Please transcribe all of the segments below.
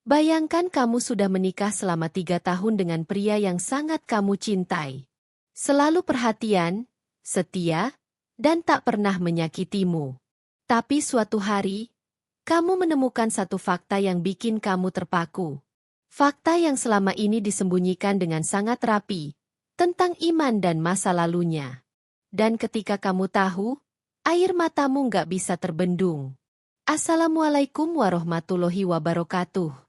Bayangkan kamu sudah menikah selama 3 tahun dengan pria yang sangat kamu cintai. Selalu perhatian, setia, dan tak pernah menyakitimu. Tapi suatu hari, kamu menemukan satu fakta yang bikin kamu terpaku. Fakta yang selama ini disembunyikan dengan sangat rapi, tentang iman dan masa lalunya. Dan ketika kamu tahu, air matamu nggak bisa terbendung. Assalamualaikum warahmatullahi wabarakatuh.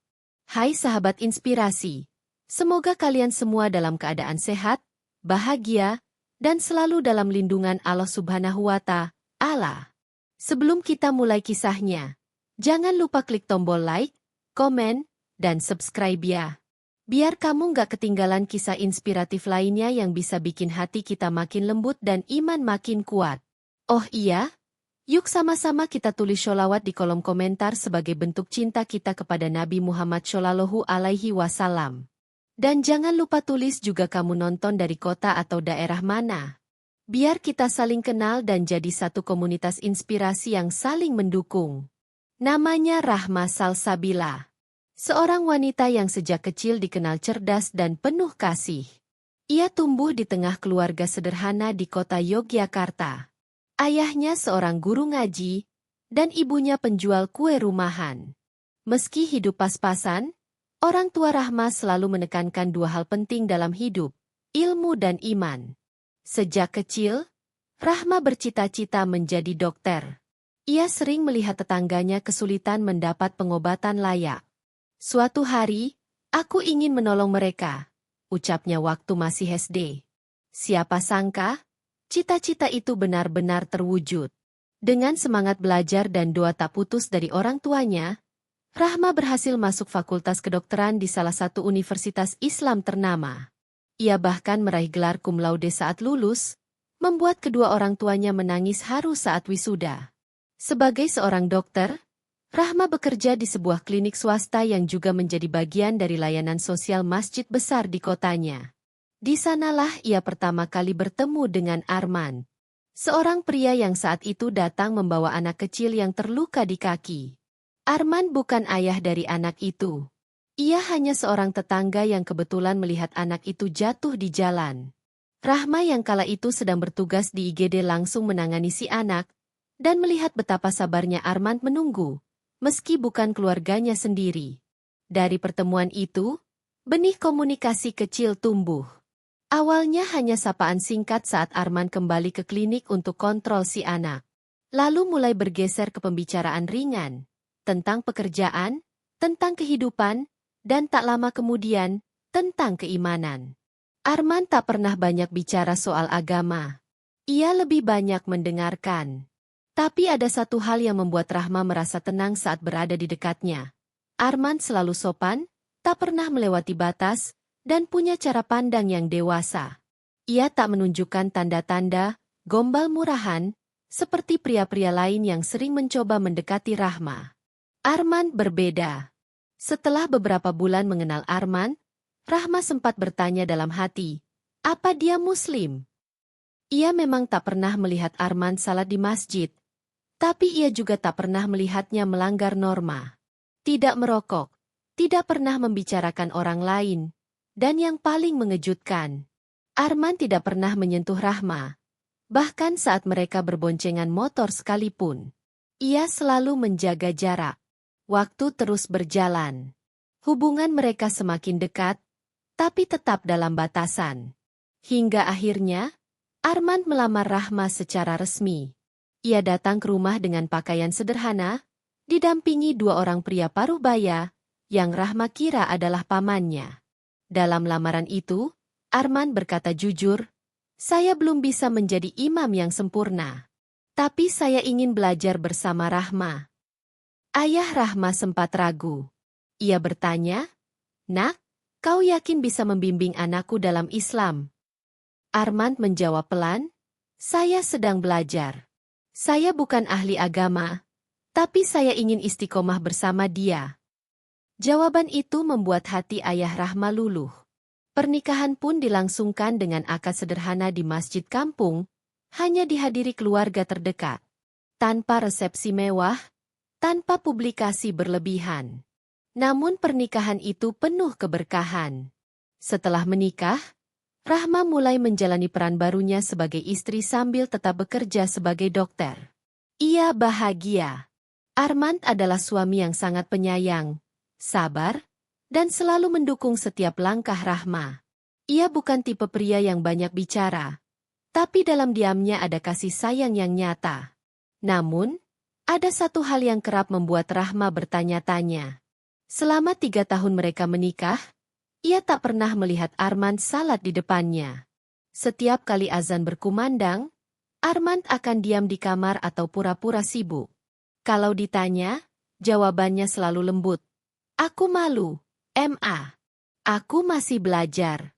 Hai sahabat inspirasi, semoga kalian semua dalam keadaan sehat, bahagia, dan selalu dalam lindungan Allah Subhanahu wa Ta'ala. Sebelum kita mulai kisahnya, jangan lupa klik tombol like, komen, dan subscribe ya. Biar kamu nggak ketinggalan kisah inspiratif lainnya yang bisa bikin hati kita makin lembut dan iman makin kuat. Oh iya? Yuk sama-sama kita tulis sholawat di kolom komentar sebagai bentuk cinta kita kepada Nabi Muhammad Shallallahu Alaihi Wasallam. Dan jangan lupa tulis juga kamu nonton dari kota atau daerah mana. Biar kita saling kenal dan jadi satu komunitas inspirasi yang saling mendukung. Namanya Rahma Salsabila. Seorang wanita yang sejak kecil dikenal cerdas dan penuh kasih. Ia tumbuh di tengah keluarga sederhana di kota Yogyakarta. Ayahnya seorang guru ngaji, dan ibunya penjual kue rumahan. Meski hidup pas-pasan, orang tua Rahma selalu menekankan dua hal penting dalam hidup, ilmu dan iman. Sejak kecil, Rahma bercita-cita menjadi dokter. Ia sering melihat tetangganya kesulitan mendapat pengobatan layak. Suatu hari, aku ingin menolong mereka, ucapnya waktu masih SD. Siapa sangka? Cita-cita itu benar-benar terwujud. Dengan semangat belajar dan doa tak putus dari orang tuanya, Rahma berhasil masuk fakultas kedokteran di salah satu universitas Islam ternama. Ia bahkan meraih gelar cum laude saat lulus, membuat kedua orang tuanya menangis haru saat wisuda. Sebagai seorang dokter, Rahma bekerja di sebuah klinik swasta yang juga menjadi bagian dari layanan sosial masjid besar di kotanya. Di sanalah ia pertama kali bertemu dengan Arman. Seorang pria yang saat itu datang membawa anak kecil yang terluka di kaki. Arman bukan ayah dari anak itu. Ia hanya seorang tetangga yang kebetulan melihat anak itu jatuh di jalan. Rahma yang kala itu sedang bertugas di IGD langsung menangani si anak, dan melihat betapa sabarnya Arman menunggu, meski bukan keluarganya sendiri. Dari pertemuan itu, benih komunikasi kecil tumbuh. Awalnya hanya sapaan singkat saat Arman kembali ke klinik untuk kontrol si anak. Lalu mulai bergeser ke pembicaraan ringan, tentang pekerjaan, tentang kehidupan, dan tak lama kemudian, tentang keimanan. Arman tak pernah banyak bicara soal agama. Ia lebih banyak mendengarkan. Tapi ada satu hal yang membuat Rahma merasa tenang saat berada di dekatnya. Arman selalu sopan, tak pernah melewati batas, dan punya cara pandang yang dewasa. Ia tak menunjukkan tanda-tanda gombal murahan, seperti pria-pria lain yang sering mencoba mendekati Rahma. Arman berbeda. Setelah beberapa bulan mengenal Arman, Rahma sempat bertanya dalam hati, apa dia Muslim? Ia memang tak pernah melihat Arman salat di masjid, tapi ia juga tak pernah melihatnya melanggar norma. Tidak merokok, tidak pernah membicarakan orang lain, dan yang paling mengejutkan, Arman tidak pernah menyentuh Rahma. Bahkan saat mereka berboncengan motor sekalipun, ia selalu menjaga jarak. Waktu terus berjalan. Hubungan mereka semakin dekat, tapi tetap dalam batasan. Hingga akhirnya, Arman melamar Rahma secara resmi. Ia datang ke rumah dengan pakaian sederhana, didampingi dua orang pria paruh baya, yang Rahma kira adalah pamannya. Dalam lamaran itu, Arman berkata jujur, saya belum bisa menjadi imam yang sempurna. Tapi saya ingin belajar bersama Rahma. Ayah Rahma sempat ragu. Ia bertanya, Nak, kau yakin bisa membimbing anakku dalam Islam? Arman menjawab pelan, saya sedang belajar. Saya bukan ahli agama, tapi saya ingin istiqomah bersama dia. Jawaban itu membuat hati ayah Rahma luluh. Pernikahan pun dilangsungkan dengan akad sederhana di masjid kampung, hanya dihadiri keluarga terdekat. Tanpa resepsi mewah, tanpa publikasi berlebihan. Namun pernikahan itu penuh keberkahan. Setelah menikah, Rahma mulai menjalani peran barunya sebagai istri sambil tetap bekerja sebagai dokter. Ia bahagia. Armand adalah suami yang sangat penyayang, sabar, dan selalu mendukung setiap langkah Rahma. Ia bukan tipe pria yang banyak bicara, tapi dalam diamnya ada kasih sayang yang nyata. Namun, ada satu hal yang kerap membuat Rahma bertanya-tanya. Selama 3 tahun mereka menikah, ia tak pernah melihat Armand salat di depannya. Setiap kali azan berkumandang, Armand akan diam di kamar atau pura-pura sibuk. Kalau ditanya, jawabannya selalu lembut. Aku malu, Ma. Aku masih belajar.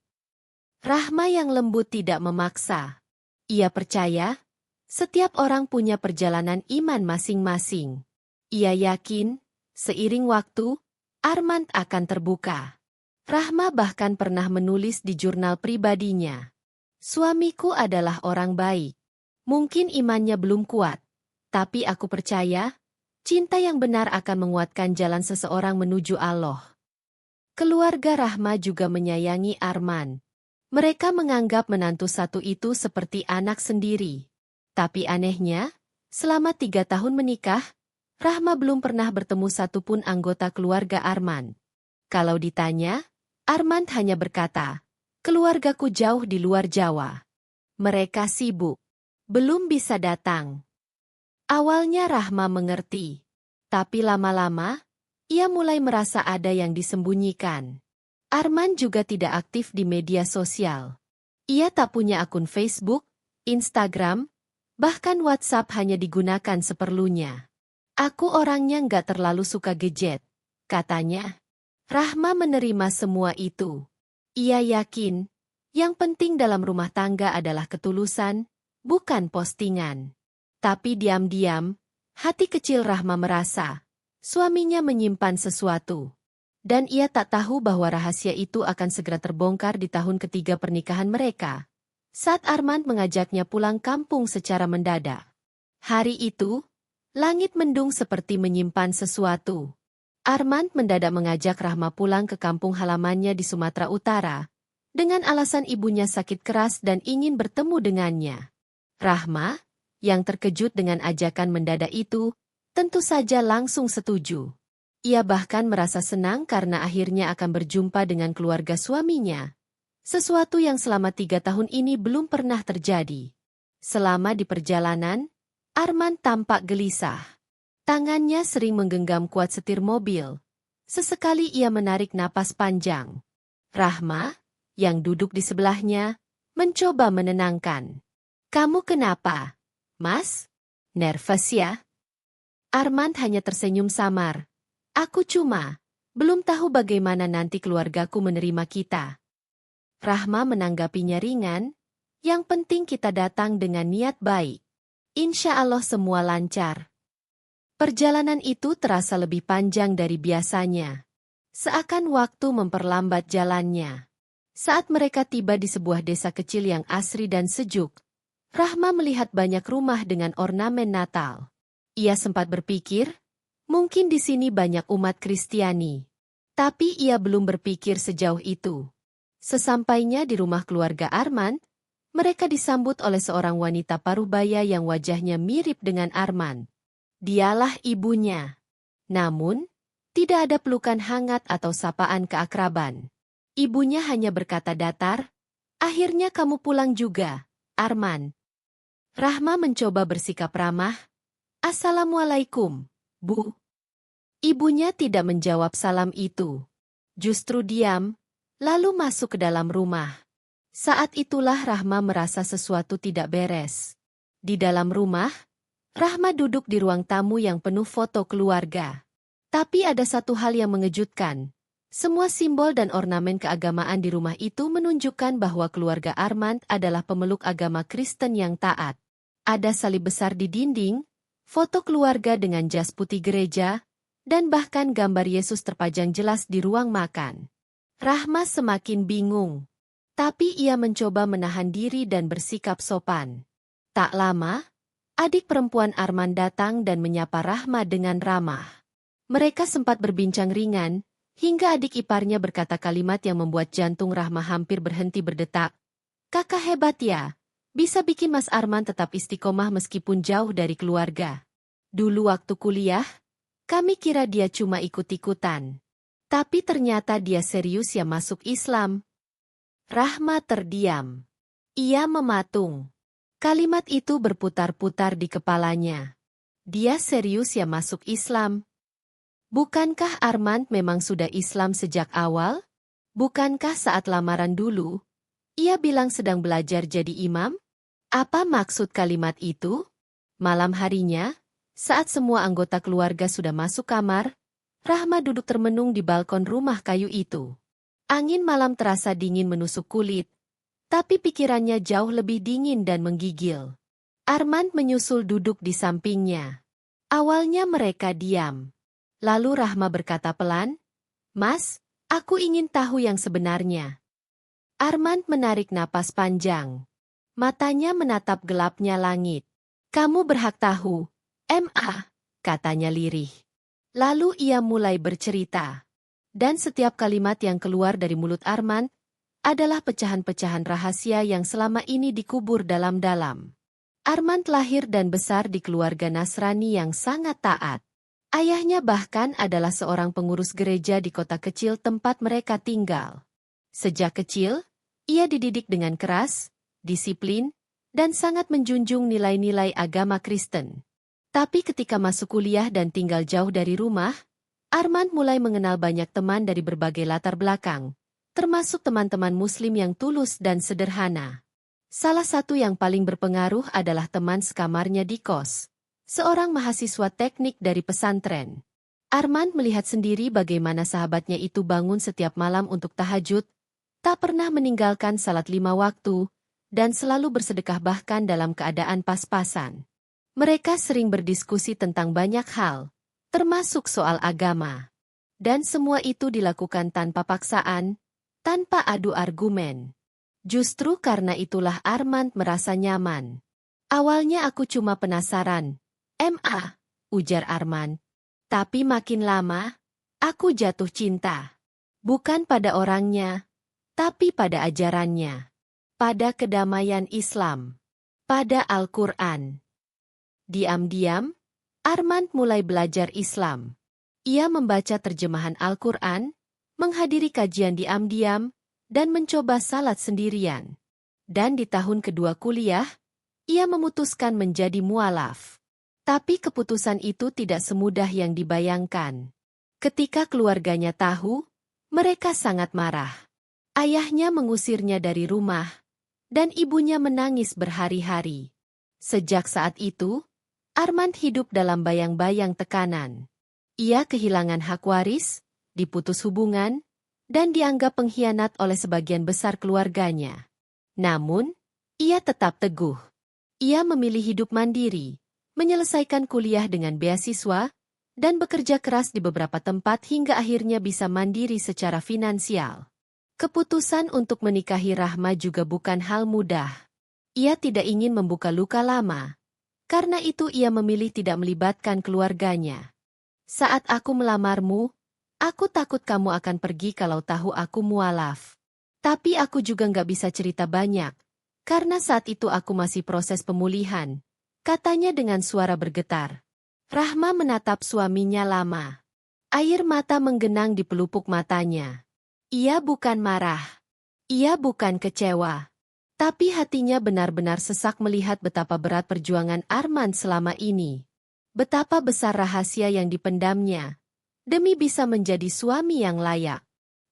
Rahma yang lembut tidak memaksa. Ia percaya, setiap orang punya perjalanan iman masing-masing. Ia yakin, seiring waktu, Armand akan terbuka. Rahma bahkan pernah menulis di jurnal pribadinya. Suamiku adalah orang baik. Mungkin imannya belum kuat, tapi aku percaya, cinta yang benar akan menguatkan jalan seseorang menuju Allah. Keluarga Rahma juga menyayangi Armand. Mereka menganggap menantu satu itu seperti anak sendiri. Tapi anehnya, selama 3 tahun menikah, Rahma belum pernah bertemu satupun anggota keluarga Armand. Kalau ditanya, Armand hanya berkata, keluargaku jauh di luar Jawa. Mereka sibuk. Belum bisa datang. Awalnya Rahma mengerti. Tapi lama-lama, ia mulai merasa ada yang disembunyikan. Armand juga tidak aktif di media sosial. Ia tak punya akun Facebook, Instagram, bahkan WhatsApp hanya digunakan seperlunya. Aku orangnya nggak terlalu suka gadget, katanya. Rahma menerima semua itu. Ia yakin, yang penting dalam rumah tangga adalah ketulusan, bukan postingan. Tapi diam-diam, hati kecil Rahma merasa, suaminya menyimpan sesuatu. Dan ia tak tahu bahwa rahasia itu akan segera terbongkar di tahun ketiga pernikahan mereka, saat Armand mengajaknya pulang kampung secara mendadak. Hari itu, langit mendung seperti menyimpan sesuatu. Armand mendadak mengajak Rahma pulang ke kampung halamannya di Sumatera Utara, dengan alasan ibunya sakit keras dan ingin bertemu dengannya. Rahma, yang terkejut dengan ajakan mendadak itu, tentu saja langsung setuju. Ia bahkan merasa senang karena akhirnya akan berjumpa dengan keluarga suaminya. Sesuatu yang selama 3 tahun ini belum pernah terjadi. Selama di perjalanan, Armand tampak gelisah. Tangannya sering menggenggam kuat setir mobil. Sesekali ia menarik napas panjang. Rahma, yang duduk di sebelahnya, mencoba menenangkan. Kamu kenapa, Mas? Nervous ya? Armand hanya tersenyum samar. Aku belum tahu bagaimana nanti keluargaku menerima kita. Rahma menanggapinya ringan, yang penting kita datang dengan niat baik. Insya Allah semua lancar. Perjalanan itu terasa lebih panjang dari biasanya. Seakan waktu memperlambat jalannya. Saat mereka tiba di sebuah desa kecil yang asri dan sejuk, Rahma melihat banyak rumah dengan ornamen Natal. Ia sempat berpikir, mungkin di sini banyak umat Kristiani. Tapi ia belum berpikir sejauh itu. Sesampainya di rumah keluarga Armand, mereka disambut oleh seorang wanita paruh-baya yang wajahnya mirip dengan Armand. Dialah ibunya. Namun, tidak ada pelukan hangat atau sapaan keakraban. Ibunya hanya berkata datar, akhirnya kamu pulang juga, Armand. Rahma mencoba bersikap ramah. Assalamualaikum, Bu. Ibunya tidak menjawab salam itu. Justru diam, lalu masuk ke dalam rumah. Saat itulah Rahma merasa sesuatu tidak beres. Di dalam rumah, Rahma duduk di ruang tamu yang penuh foto keluarga. Tapi ada satu hal yang mengejutkan. Semua simbol dan ornamen keagamaan di rumah itu menunjukkan bahwa keluarga Armand adalah pemeluk agama Kristen yang taat. Ada salib besar di dinding, foto keluarga dengan jas putih gereja, dan bahkan gambar Yesus terpajang jelas di ruang makan. Rahma semakin bingung. Tapi ia mencoba menahan diri dan bersikap sopan. Tak lama, adik perempuan Armand datang dan menyapa Rahma dengan ramah. Mereka sempat berbincang ringan, Hingga adik iparnya berkata kalimat yang membuat jantung Rahma hampir berhenti berdetak. Kakak hebat ya, bisa bikin Mas Arman tetap istiqomah meskipun jauh dari keluarga. Dulu waktu kuliah, kami kira dia cuma ikut-ikutan. Tapi ternyata dia serius ya masuk Islam. Rahma terdiam. Ia mematung. Kalimat itu berputar-putar di kepalanya. Dia serius ya masuk Islam. Bukankah Arman memang sudah Islam sejak awal? Bukankah saat lamaran dulu, ia bilang sedang belajar jadi imam? Apa maksud kalimat itu? Malam harinya, saat semua anggota keluarga sudah masuk kamar, Rahma duduk termenung di balkon rumah kayu itu. Angin malam terasa dingin menusuk kulit, tapi pikirannya jauh lebih dingin dan menggigil. Arman menyusul duduk di sampingnya. Awalnya mereka diam. Lalu Rahma berkata pelan, "Mas, aku ingin tahu yang sebenarnya." Arman menarik napas panjang. Matanya menatap gelapnya langit. "Kamu berhak tahu, Ma," katanya lirih. Lalu ia mulai bercerita. Dan setiap kalimat yang keluar dari mulut Arman adalah pecahan-pecahan rahasia yang selama ini dikubur dalam-dalam. Arman lahir dan besar di keluarga Nasrani yang sangat taat. Ayahnya bahkan adalah seorang pengurus gereja di kota kecil tempat mereka tinggal. Sejak kecil, ia dididik dengan keras, disiplin, dan sangat menjunjung nilai-nilai agama Kristen. Tapi ketika masuk kuliah dan tinggal jauh dari rumah, Arman mulai mengenal banyak teman dari berbagai latar belakang, termasuk teman-teman Muslim yang tulus dan sederhana. Salah satu yang paling berpengaruh adalah teman sekamarnya di kos, seorang mahasiswa teknik dari pesantren. Arman melihat sendiri bagaimana sahabatnya itu bangun setiap malam untuk tahajud, tak pernah meninggalkan salat 5 waktu, dan selalu bersedekah bahkan dalam keadaan pas-pasan. Mereka sering berdiskusi tentang banyak hal, termasuk soal agama. Dan semua itu dilakukan tanpa paksaan, tanpa adu argumen. Justru karena itulah Arman merasa nyaman. "Awalnya aku cuma penasaran, Ma," ujar Arman. "Tapi makin lama, aku jatuh cinta. Bukan pada orangnya, tapi pada ajarannya. Pada kedamaian Islam. Pada Al-Quran." Diam-diam, Arman mulai belajar Islam. Ia membaca terjemahan Al-Quran, menghadiri kajian diam-diam, dan mencoba salat sendirian. Dan di tahun kedua kuliah, ia memutuskan menjadi mualaf. Tapi keputusan itu tidak semudah yang dibayangkan. Ketika keluarganya tahu, mereka sangat marah. Ayahnya mengusirnya dari rumah, dan ibunya menangis berhari-hari. Sejak saat itu, Arman hidup dalam bayang-bayang tekanan. Ia kehilangan hak waris, diputus hubungan, dan dianggap pengkhianat oleh sebagian besar keluarganya. Namun, ia tetap teguh. Ia memilih hidup mandiri, menyelesaikan kuliah dengan beasiswa, dan bekerja keras di beberapa tempat hingga akhirnya bisa mandiri secara finansial. Keputusan untuk menikahi Rahma juga bukan hal mudah. Ia tidak ingin membuka luka lama. Karena itu ia memilih tidak melibatkan keluarganya. "Saat aku melamarmu, aku takut kamu akan pergi kalau tahu aku mualaf. Tapi aku juga nggak bisa cerita banyak, karena saat itu aku masih proses pemulihan," katanya dengan suara bergetar. Rahma menatap suaminya lama. Air mata menggenang di pelupuk matanya. Ia bukan marah. Ia bukan kecewa. Tapi hatinya benar-benar sesak melihat betapa berat perjuangan Arman selama ini. Betapa besar rahasia yang dipendamnya, demi bisa menjadi suami yang layak.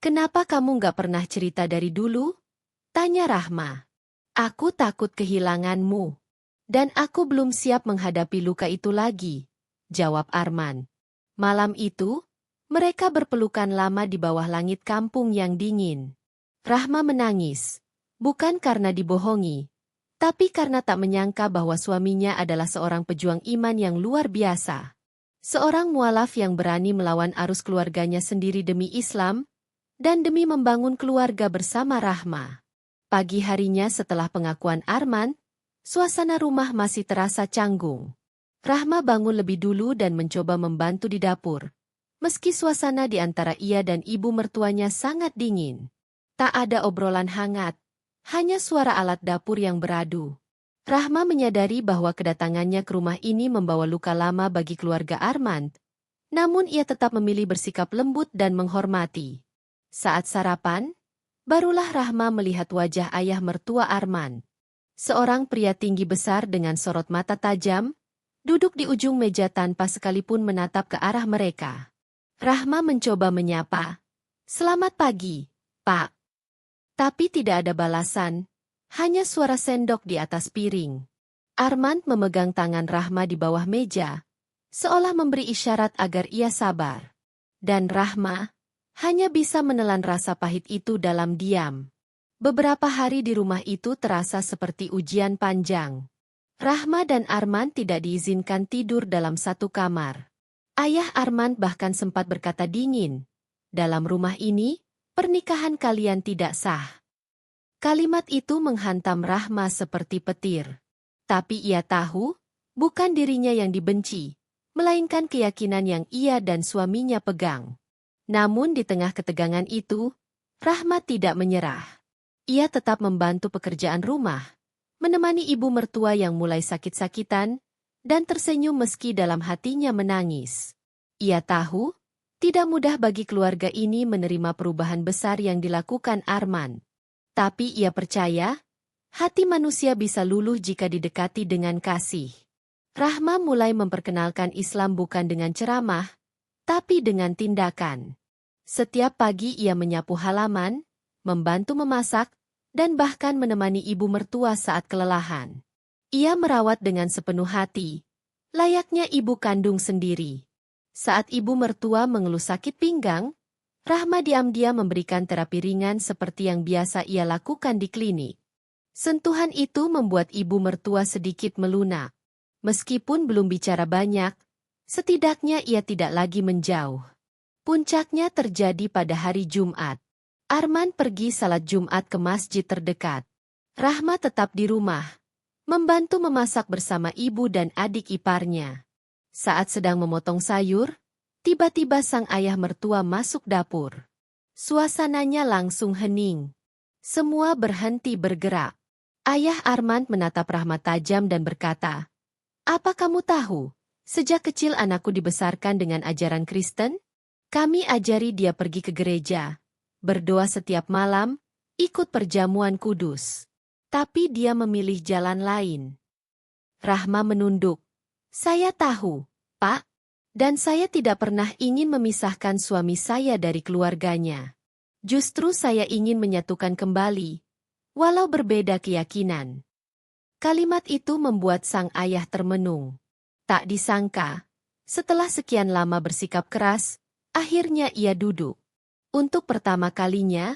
"Kenapa kamu nggak pernah cerita dari dulu?" tanya Rahma. "Aku takut kehilanganmu. Dan aku belum siap menghadapi luka itu lagi," jawab Arman. Malam itu, mereka berpelukan lama di bawah langit kampung yang dingin. Rahma menangis. Bukan karena dibohongi, tapi karena tak menyangka bahwa suaminya adalah seorang pejuang iman yang luar biasa. Seorang mualaf yang berani melawan arus keluarganya sendiri demi Islam, dan demi membangun keluarga bersama Rahma. Pagi harinya setelah pengakuan Arman, suasana rumah masih terasa canggung. Rahma bangun lebih dulu dan mencoba membantu di dapur. Meski suasana di antara ia dan ibu mertuanya sangat dingin. Tak ada obrolan hangat, hanya suara alat dapur yang beradu. Rahma menyadari bahwa kedatangannya ke rumah ini membawa luka lama bagi keluarga Armand. Namun ia tetap memilih bersikap lembut dan menghormati. Saat sarapan, barulah Rahma melihat wajah ayah mertua Armand. Seorang pria tinggi besar dengan sorot mata tajam, duduk di ujung meja tanpa sekalipun menatap ke arah mereka. Rahma mencoba menyapa, "Selamat pagi, Pak." Tapi tidak ada balasan, hanya suara sendok di atas piring. Armand memegang tangan Rahma di bawah meja, seolah memberi isyarat agar ia sabar. Dan Rahma hanya bisa menelan rasa pahit itu dalam diam. Beberapa hari di rumah itu terasa seperti ujian panjang. Rahma dan Armand tidak diizinkan tidur dalam satu kamar. Ayah Armand bahkan sempat berkata dingin, "Dalam rumah ini, pernikahan kalian tidak sah." Kalimat itu menghantam Rahma seperti petir. Tapi ia tahu, bukan dirinya yang dibenci, melainkan keyakinan yang ia dan suaminya pegang. Namun di tengah ketegangan itu, Rahma tidak menyerah. Ia tetap membantu pekerjaan rumah, menemani ibu mertua yang mulai sakit-sakitan, dan tersenyum meski dalam hatinya menangis. Ia tahu, tidak mudah bagi keluarga ini menerima perubahan besar yang dilakukan Armand. Tapi ia percaya, hati manusia bisa luluh jika didekati dengan kasih. Rahma mulai memperkenalkan Islam bukan dengan ceramah, tapi dengan tindakan. Setiap pagi ia menyapu halaman, membantu memasak, dan bahkan menemani ibu mertua saat kelelahan. Ia merawat dengan sepenuh hati, layaknya ibu kandung sendiri. Saat ibu mertua mengeluh sakit pinggang, Rahma diam-diam memberikan terapi ringan seperti yang biasa ia lakukan di klinik. Sentuhan itu membuat ibu mertua sedikit melunak. Meskipun belum bicara banyak, setidaknya ia tidak lagi menjauh. Puncaknya terjadi pada hari Jumat. Armand pergi salat Jumat ke masjid terdekat. Rahma tetap di rumah, membantu memasak bersama ibu dan adik iparnya. Saat sedang memotong sayur, tiba-tiba sang ayah mertua masuk dapur. Suasananya langsung hening. Semua berhenti bergerak. Ayah Armand menatap Rahma tajam dan berkata, "Apa kamu tahu, sejak kecil anakku dibesarkan dengan ajaran Kristen? Kami ajari dia pergi ke gereja, berdoa setiap malam, ikut perjamuan kudus. Tapi dia memilih jalan lain." Rahma menunduk. "Saya tahu, Pak. Dan saya tidak pernah ingin memisahkan suami saya dari keluarganya. Justru saya ingin menyatukan kembali, walau berbeda keyakinan." Kalimat itu membuat sang ayah termenung. Tak disangka, setelah sekian lama bersikap keras, akhirnya ia duduk. Untuk pertama kalinya,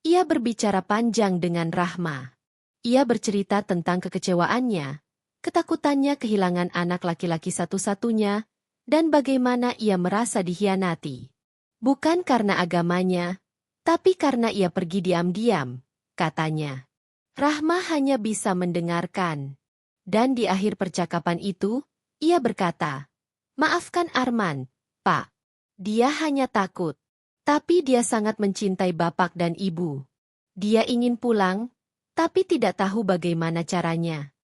ia berbicara panjang dengan Rahma. Ia bercerita tentang kekecewaannya, ketakutannya kehilangan anak laki-laki satu-satunya, dan bagaimana ia merasa dikhianati. Bukan karena agamanya, tapi karena ia pergi diam-diam, katanya. Rahma hanya bisa mendengarkan. Dan di akhir percakapan itu, ia berkata, "Maafkan Armand, Pak. Dia hanya takut. Tapi dia sangat mencintai bapak dan ibu. Dia ingin pulang, tapi tidak tahu bagaimana caranya."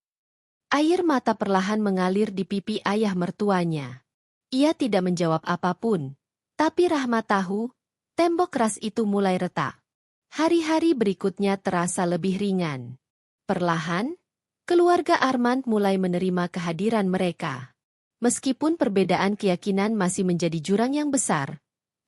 Air mata perlahan mengalir di pipi ayah mertuanya. Ia tidak menjawab apapun, tapi Rahma tahu, tembok keras itu mulai retak. Hari-hari berikutnya terasa lebih ringan. Perlahan, keluarga Armand mulai menerima kehadiran mereka. Meskipun perbedaan keyakinan masih menjadi jurang yang besar,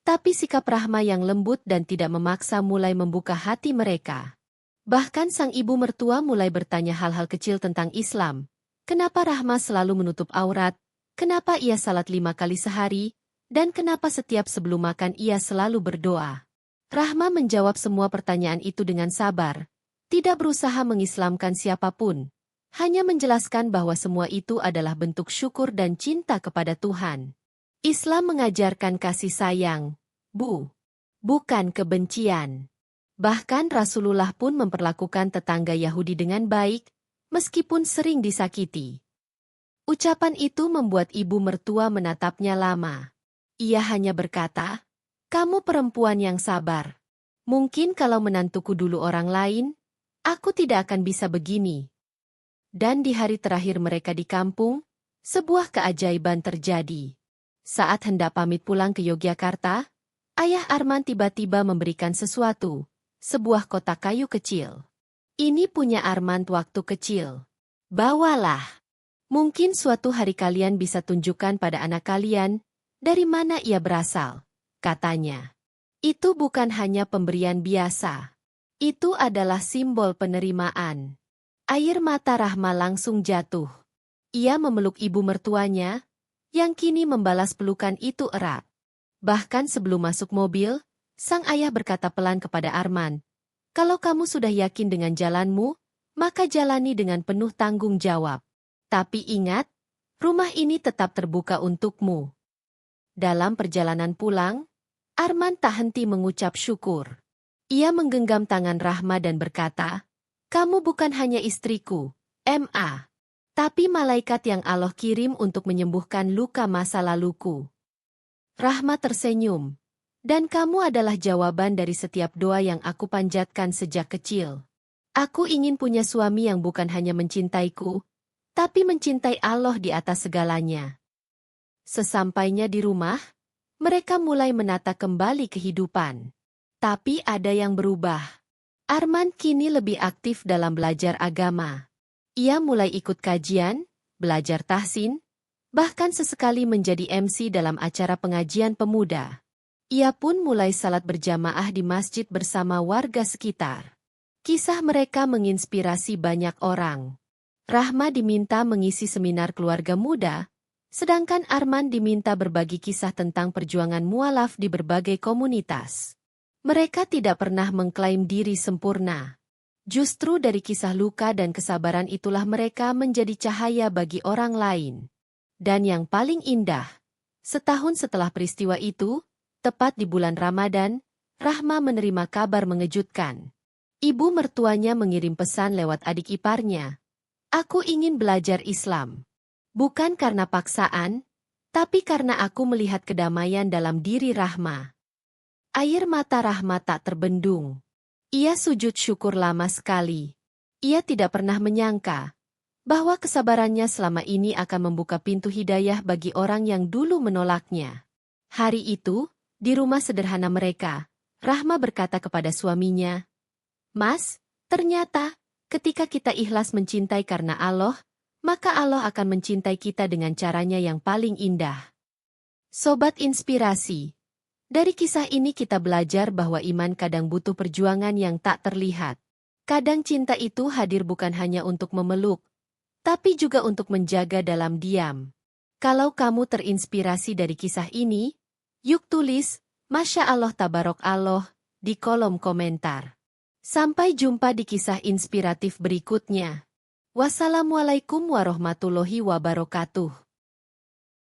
tapi sikap Rahma yang lembut dan tidak memaksa mulai membuka hati mereka. Bahkan sang ibu mertua mulai bertanya hal-hal kecil tentang Islam. Kenapa Rahma selalu menutup aurat? Kenapa ia salat 5 kali sehari? Dan kenapa setiap sebelum makan ia selalu berdoa? Rahma menjawab semua pertanyaan itu dengan sabar, tidak berusaha mengislamkan siapapun, hanya menjelaskan bahwa semua itu adalah bentuk syukur dan cinta kepada Tuhan. Islam mengajarkan kasih sayang, bukan kebencian. Bahkan Rasulullah pun memperlakukan tetangga Yahudi dengan baik, meskipun sering disakiti. Ucapan itu membuat ibu mertua menatapnya lama. Ia hanya berkata, "Kamu perempuan yang sabar. Mungkin kalau menantuku dulu orang lain, aku tidak akan bisa begini." Dan di hari terakhir mereka di kampung, sebuah keajaiban terjadi. Saat hendak pamit pulang ke Yogyakarta, ayah Arman tiba-tiba memberikan sesuatu, sebuah kotak kayu kecil. "Ini punya Arman waktu kecil. Bawalah. Mungkin suatu hari kalian bisa tunjukkan pada anak kalian dari mana ia berasal," katanya. "Itu bukan hanya pemberian biasa. Itu adalah simbol penerimaan." Air mata Rahma langsung jatuh. Ia memeluk ibu mertuanya, yang kini membalas pelukan itu erat. Bahkan sebelum masuk mobil, sang ayah berkata pelan kepada Arman, "Kalau kamu sudah yakin dengan jalanmu, maka jalani dengan penuh tanggung jawab. Tapi ingat, rumah ini tetap terbuka untukmu." Dalam perjalanan pulang, Arman tak henti mengucap syukur. Ia menggenggam tangan Rahma dan berkata, "Kamu bukan hanya istriku, Ma, tapi malaikat yang Allah kirim untuk menyembuhkan luka masa laluku." Rahma tersenyum, "Dan kamu adalah jawaban dari setiap doa yang aku panjatkan sejak kecil. Aku ingin punya suami yang bukan hanya mencintaiku, tapi mencintai Allah di atas segalanya." Sesampainya di rumah, mereka mulai menata kembali kehidupan. Tapi ada yang berubah. Arman kini lebih aktif dalam belajar agama. Ia mulai ikut kajian, belajar tahsin, bahkan sesekali menjadi MC dalam acara pengajian pemuda. Ia pun mulai salat berjamaah di masjid bersama warga sekitar. Kisah mereka menginspirasi banyak orang. Rahma diminta mengisi seminar keluarga muda, sedangkan Arman diminta berbagi kisah tentang perjuangan mualaf di berbagai komunitas. Mereka tidak pernah mengklaim diri sempurna. Justru dari kisah luka dan kesabaran itulah mereka menjadi cahaya bagi orang lain. Dan yang paling indah, setahun setelah peristiwa itu, tepat di bulan Ramadan, Rahma menerima kabar mengejutkan. Ibu mertuanya mengirim pesan lewat adik iparnya. "Aku ingin belajar Islam. Bukan karena paksaan, tapi karena aku melihat kedamaian dalam diri Rahma." Air mata Rahma tak terbendung. Ia sujud syukur lama sekali. Ia tidak pernah menyangka bahwa kesabarannya selama ini akan membuka pintu hidayah bagi orang yang dulu menolaknya. Hari itu, di rumah sederhana mereka, Rahma berkata kepada suaminya, "Mas, ternyata ketika kita ikhlas mencintai karena Allah, maka Allah akan mencintai kita dengan caranya yang paling indah." Sobat Inspirasi, dari kisah ini kita belajar bahwa iman kadang butuh perjuangan yang tak terlihat. Kadang cinta itu hadir bukan hanya untuk memeluk, tapi juga untuk menjaga dalam diam. Kalau kamu terinspirasi dari kisah ini, yuk tulis, "Masya Allah Tabarok Allah," di kolom komentar. Sampai jumpa di kisah inspiratif berikutnya. Wassalamualaikum warahmatullahi wabarakatuh.